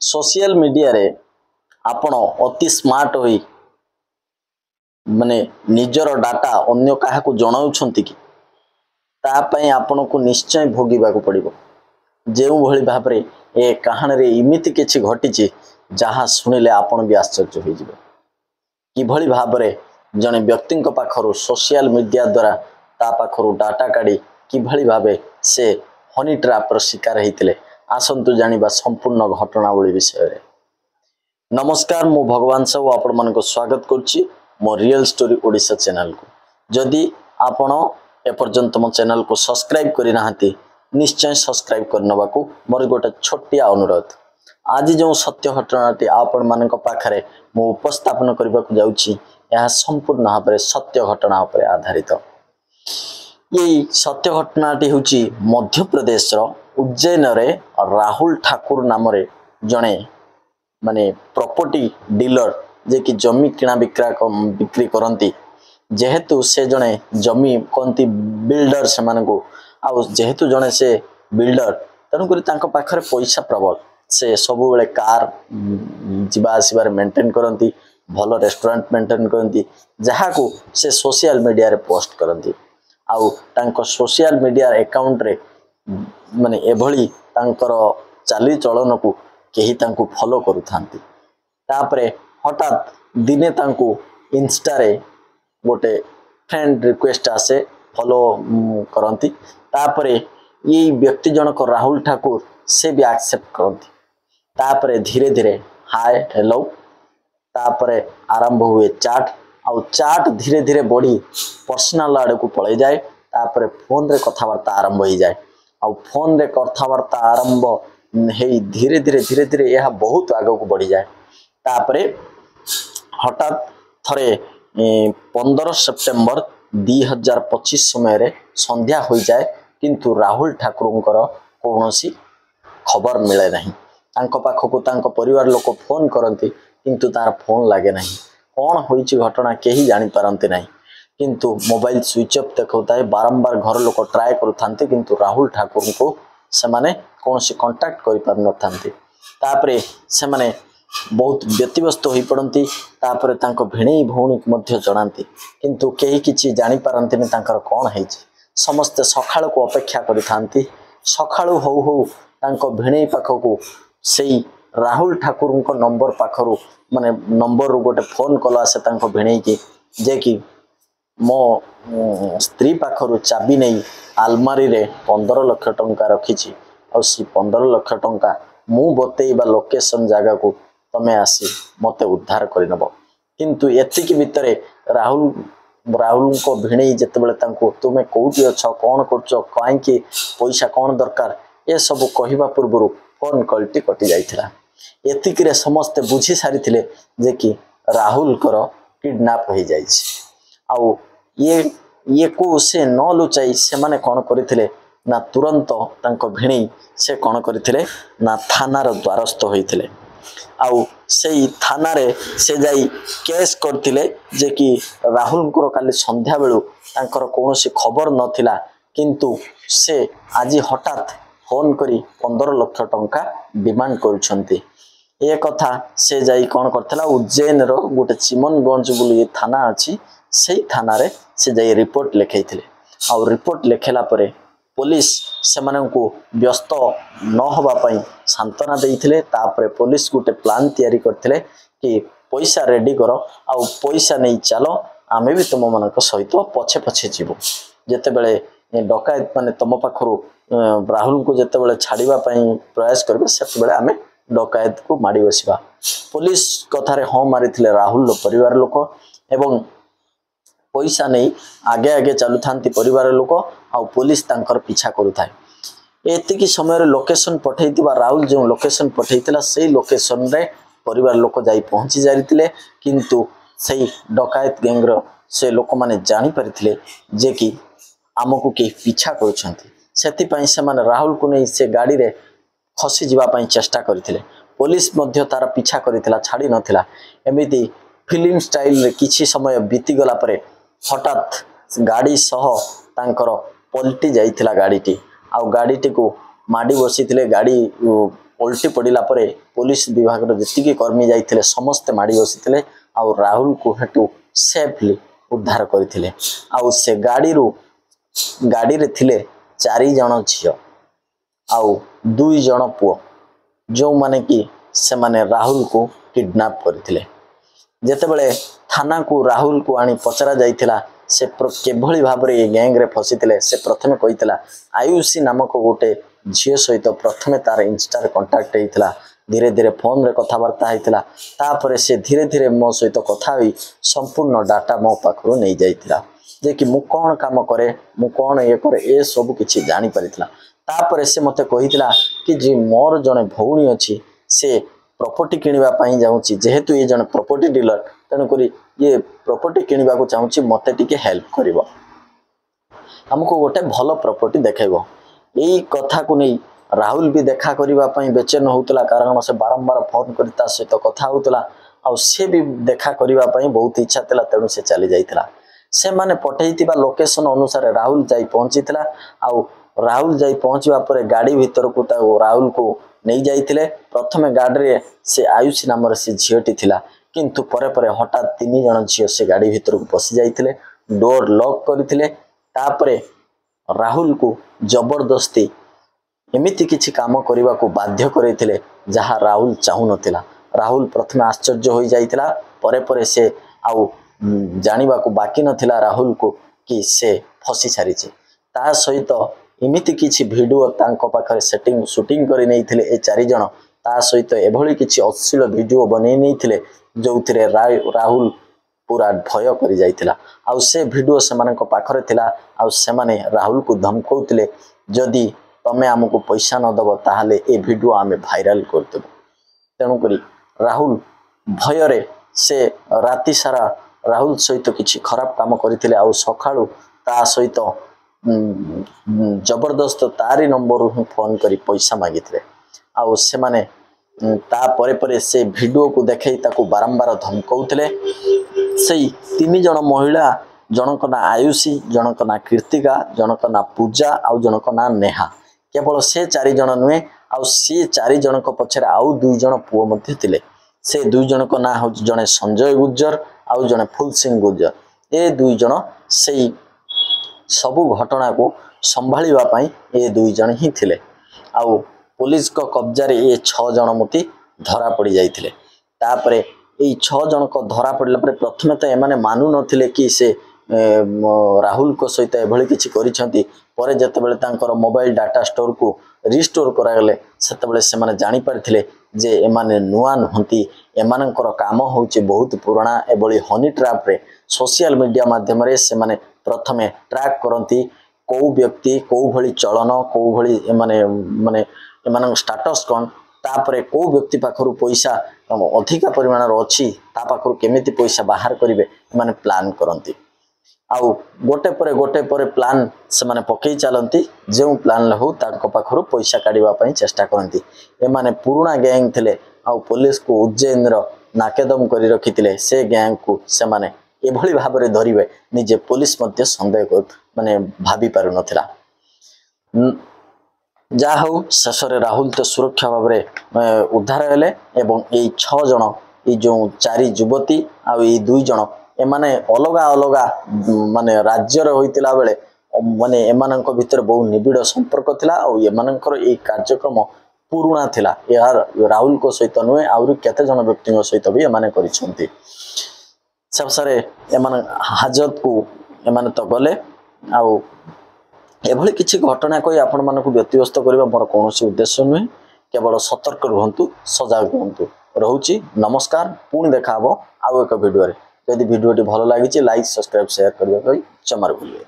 Social media रे आपण अति स्मार्ट होई माने निजर डाटा अन्य काहाकू जणाउछंती कि तापाई आपण को निश्चय भोगिबा को पड़िबो। जेउ भली भाबरे ए कहानी रे इमिति किछि घटिछि जहा सुनिले आपण भी आश्चर्य होई जिवे। कि भली भाबरे जने व्यक्ति पाखरु सोशल मीडिया द्वारा ता पाखरु डाटा काढी कि भली भाबे से हनी ट्रैप शिकार होइतिले। आसंतु जानिबा संपूर्ण घटनावली विषय रे। नमस्कार, मु भगवान साहू आपण मन को स्वागत करछि मो रियल स्टोरी ओडिशा चैनल को। जदि आपण एपर्यंत मो चैनल को सब्सक्राइब करि नाहंती निश्चय सब्सक्राइब करनबा को मोर गोटे छोटिया अनुरोध। आज जो सत्य घटनाटी आपण मन को पाखरे मु उपस्थापन करबा को जाउछि यह संपूर्ण भाबरे सत्य घटना पर आधारित। ये सत्य घटनाटी होछि मध्य प्रदेश रो उज्जैन रे राहुल ठाकुर नाम रे जणे माने प्रॉपर्टी डीलर जे कि जमी किणा बिक्री करंती। जेहेतु से जणे जमी कोंती बिल्डर से मानको आ जेहेतु जणे से बिल्डर तनु करी तांको पाखरे पैसा प्रबल। से सबु बेले कार जिबा आसीबार मेंटेन करंती, भलो रेस्टोरेंट मेंटेन करंती, जहा को से सोशल मीडिया रे पोस्ट करंती। आउ तांको सोशल मीडिया अकाउंट रे माने एभली तांकर चाली चलन को केही तांको फॉलो करू थांती। तापरे हठात दिने तांको इंस्टा रे गोटे फ्रेंड रिक्वेस्ट आसे, फॉलो करंती। तापरे ये व्यक्ति जनक राहुल ठाकुर से भी एक्सेप्ट करंती। तापरे धीरे धीरे हाय हेलो तापरे आरंभ हुए चैट। आउ चैट धीरे धीरे बढ़ी पर्सनल आड़ को पड़े जाए। तापरे फोन रे कथावार्ता आरंभ हो जाए। आउ फोन रे कथावार्ता आरंभ हे धीरे धीरे यह बहुत आगे को बढ़ी जाए। तापरे हठात थरे 15 सेप्टेम्बर 2025 समय रे संध्या हो जाए, किंतु राहुल ठाकुरंकर कौनसी खबर मिले नहीं। तांको पाखको तांको परिवार लोक फोन करती किंतु तार फोन लगे नहीं। कौन होइछि घटना केही जानि पारंती नहीं, किंतु मोबाइल स्विच ऑफ देखौता है। बारंबार घर लोक ट्राए करूथांते किंतु राहुल ठाकुर को सेमाने कौनसी कांटेक्ट करि पार नथांते। तापरे सेमाने बहुत व्यतिव्यस्त होई पड़ंती। तापरे तांको भिणेई भौणी मध्य जणांती किंतु केही किछि जानि पारंती तांकर कोन हेछि। समस्त सखाळ को अपेक्षा करिथांती। सखाळु हो हो तांको भिणेई पाखको सेई राहुल ठाकुर को नंबर पाखरु माने नंबर गोटे फोन कॉल आसे तांको भिणेई की जे कि मो स्त्री पाखरु चाबी नहीं आलमारी रे 15 लाख टंका रखिछि और सी 15 लाख टंका मु बतेइबा लोकेशन जागा को तमे आसी मते उद्धार करि नबो। किंतु एतिकी भितरे राहुल को भिणेई जेतेबेले तांको तुमे कोउटी अछ, कोन करछो, काई कि पैसा कोन दरकार ए सब कहिबा पूर्वरु फोन कॉलटी कटि जाइथिला। एतिकी रे समस्त बुझी सारिथिले जे कि राहुल कर किडनैप हो जाइछि। आउ ये को से न लुचाई से माने कोन करिथिले ना तुरंत तांको भिणेई से कोन करिथिले ना थानार द्वारस्थ होइथिले। आउ सेई थाना रे से जाई केस करथिले जे कि राहुल को काली संध्या बेलु तांकर कोनोसी खबर नथिला, किंतु से आज हठात फोन करी 15 लाख टंका डिमांड करूछंती। ए कथा से जाई कोन करथला उज्जैन रो गोटे चिमनगंज बोली थाना अछि, सेई थाना रे से जाई रिपोर्ट लिखैथिले। आउ रिपोर्ट लिखेला परे पुलिस सेमानंकु व्यस्त न होबा पई सांत्वना देइथिले। तापरे पुलिस गोटे प्लान तयारी करथिले कि पैसा रेडी करो आउ पैसा नहीं चलो, आमे भी तुम मानक सहित पछे पछे जीवो। जेते बेले डकायत माने तम पाखरु राहुल को जेते बेले छाड़ीबा पई प्रयास करबे सेते बेले आमे डकायत को माडी बसिबा। पुलिस कथारे ह मारिथिले राहुल लो परिवार लोक एवं पैसा नहीं आगे आगे चलु थांती परिवार लोक आउ पुलिस तांकर पीछा करू थाए। एतिकी समय रे लोकेशन पठैतिबा राहुल जो लोकेशन पठैतिला सेई लोकेशन रे परिवार लोक जाई पहुंची जारितिले, किंतु सेई डकायत गैंगर से लोक माने जानि परिथिले जे कि आमको के पीछा करूछंती। सेति पई से माने राहुल को नै से गाड़ी रे खसी जीवा पई चेष्टा करथिले। पुलिस मध्य तार पीछा करथिला, छाड़ी नथिला। एमिति फिल्म स्टाइल रे किछि समय बीती गला परे हठात गाड़ी सह तांकर पलटी जाइथिला गाड़ीटी। आउ गाड़ीटी को माडी बसिथिले गाड़ी ओल्टी पड़ा पर पुलिस विभाग जी कर्मी जाते समस्ते माड़ी बसी आउ राहुल को हेटू सेफली उद्धार करते आउ से गाड़ी रे थिले 4 जन झियो आउ 2 जन पुओ जो माने कि से माने राहुल को किडनैप करथिले। जेतेबेले थाना को राहुल को आनी पचरा जाइथिला से केभली भाव रे गैंग रे फसीथिले से प्रथमे कहितला आयुषी नामक गोटे झियो सहित प्रथमे तार इंस्टा रे कांटेक्ट हेइतला धीरे धीरे फोन रे कथावार्ता हेइतला तापरे से धीरे धीरे मो सहित कथा होई संपूर्ण डाटा मो पाखरो नै जाइतला जे कि मु कोन काम करे मु कोन ये करे ए सब किछि जानि परितला। तापरे से मते कहितला कि जे मोर जने भौणी अछि से प्रॉपर्टी किनिबा पई जाउची जेहेतु ये जने प्रॉपर्टी डीलर तने करी ये प्रॉपर्टी किनिबा को चाहूची मते टिके हेल्प करिवो हमको गोटे भलो प्रॉपर्टी देखाइबो। एई कथा को नै राहुल भी देखा करिबा पई बेचैन होतला कारण से बारंबार फोन करता सहित कथा होतला आ से भी देखा करिबा पई बहुत इच्छा तला तेणु से चली जाइतला। से माने पठेइतिबा लोकेशन अनुसार राहुल जाई पहुंचीतला आ राहुल जाई पहुंचवा पर गाड़ी भीतर को राहुल को नहीं जाइतिले। प्रथमे गाड़ी रे से आयुषी नाम से झीटी थिला किंतु परे परे हठात 3 जन झियो से गाड़ी भीतर को पसी जाइतिले डोर लॉक करथिले। तापरे राहुल को जबरदस्ती एमिति किछि काम करिबा को बाध्य करैतिले जहा राहुल चाहू नथिला। राहुल प्रथमे आश्चर्य होई जाइतिला परे परे से आउ जानिबा को बाकी नथिला राहुल को कि से फसी सारिछि। ता सहित एमिति किछि वीडियो तांको पाखरे सेटिंग शूटिंग करि नैथिले ए 4 जन ता सहित एभली किछि अश्लील वीडियो बनै नैथिले जोथिरे राहुल पूरा भय करि जाइतिला। आउ से वीडियो से मानक पाखरे थिला आउ से माने राहुल को धमकौतिले जदी तमे हमको पैसा न दबो ताहाले ए वीडियो आमे भाइराल कर देबो। तेणु करी राहुल भयरे से राति सारा राहुल सहित किछि खराब काम करथिले आउ सखाळु ता सहित जबरदस्त तारी नंबर हूँ फोन करी पैसा मागिथिले आउ से माने ता परे परे से वीडियो को देखै ताको बारंबार धमकौथिले। सेई 3 जन महिला जनक ना आयुषी जनक ना कीर्तिका जनक ना पूजा आउ जनक ना नेहा केवल से 4 जन नुहे आउ से 4 जनक पछरे आउ 2 जन पुओ मध्ये थिले। से 2 जनक ना हो जने संजय गुज्जर आउ जने फुल सिंह गुज्जर ए 2 जन सेई सबु घटना को संभाळिबा पई ए 2 जन ही थिले। आउ पुलिस को कब्जा रे ए 6 जन मती धरा पड़ी जाइथिले। तापरे ए 6 जन को धरा पड़ला पर प्रथमे तो एमाने मानु नथिले कि से राहुल को सहित एभली किछि करिसंती परे जतेबेले तांकर मोबाइल डाटा स्टोर को रिस्टोर करागले सेतेबेले से माने जानि पारथिले जे एमाने नुआ नहंती एमानकर काम होउची बहुत पुराना एभली हनी ट्रैप रे सोशल मीडिया माध्यम रे से माने प्रथमे ट्रैक करंती को व्यक्ति को भली चलन को भली एमाने माने एमान स्टेटस कोन तापरे को व्यक्ति पाखरु पैसा अधिक परिमाण रो अछि ता पाखरु केमिति पैसा बाहर करिवे एमाने प्लान करंती आउ गोटे परे प्लान से माने पकई चलंती जो प्लान हो ताको पाखरु पैसा काढिबा पई चेष्टा करंती। एमाने पुराना गैंग थिले आउ पुलिस को उज्जैन रो नाकेदम करी रखितिले से गैंग को से माने एभली भाबरे धरिवे निजे पुलिस मध्ये संदेह को माने भाबी पारु नथिला। जा हो शेषरे राहुल तो सुरक्षा भाबरे उद्धार हेले एवं ए 6 जन ए जो 4 युवती आउ ए 2 जन एमाने अलगा अलगा माने राज्य रे होइतिला बेले माने एमानक भितर बहु निबिड़ संपर्क थिला आउ एमानकर ए कार्यक्रम पुराना थिला यार राहुल को सहित नुहे आउरी केते जन व्यक्ति सहित भी एमाने करिसंती। सबसरे एमान हाजत को एमाने तो गले आउ एभली किछि घटना कोई आपण मानकु व्यतिव्यस्त करिबा मोर कोनोसी उद्देश्य नुहे केवल सतर्क रहंतु सजाग रहंतु रहउची। नमस्कार पुणी देखा हबो आउ एक वीडियो रे। यदि वीडियो टी भलो लागिछि लाइक सब्सक्राइब शेयर करबा जमार भूलिए।